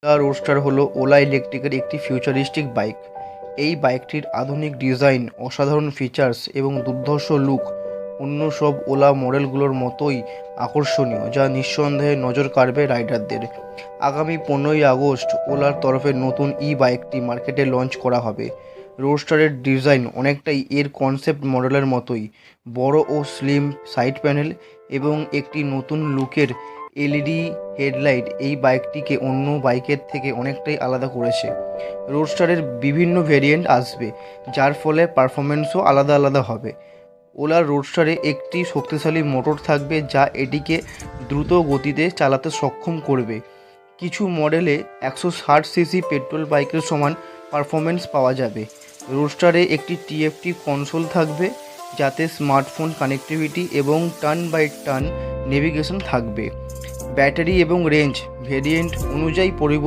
OLA roadster হলো OLA ইলেকট্রিকের একটি ফিউচারিস্টিক বাইক। এই বাইকটির আধুনিক ডিজাইন, অসাধারণ ফিচার্স এবং দুর্ধর্ষ লুক অন্য সব ওলা মডেলগুলোর মতোই আকর্ষণীয়, যা নিঃসন্দেহে নজর কাড়বে রাইডারদের। আগামী 15ই আগস্ট ওলার তরফে নতুন বাইকটি মার্কেটে লঞ্চ করা হবে। রোডস্টারের ডিজাইন অনেকটাই এর কনসেপ্ট মডেলের মতোই, বড় ও স্লিম সাইড প্যানেল এবং একটি নতুন লুকের এলইডি হেডলাইট এই বাইকটিকে অন্য বাইকের থেকে অনেকটাই আলাদা করেছে। রোডস্টারের বিভিন্ন ভেরিয়েন্ট আসবে, যার ফলে পারফরমেন্সও আলাদা আলাদা হবে। ওলা রোডস্টারে একটি শক্তিশালী মোটর থাকবে, যা এটিকে দ্রুত গতিতে চালাতে সক্ষম করবে। কিছু মডেলে 160 সিসি পেট্রোল বাইকের সমান পারফরমেন্স পাওয়া যাবে। রোডস্টারে একটি টিএফটি কনসোল থাকবে, যাতে স্মার্টফোন কানেক্টিভিটি এবং টার্ন বাই টার্ন নেভিগেশন থাকবে। ব্যাটারি এবং রেঞ্জ ভেরিয়েন্ট অনুযায়ী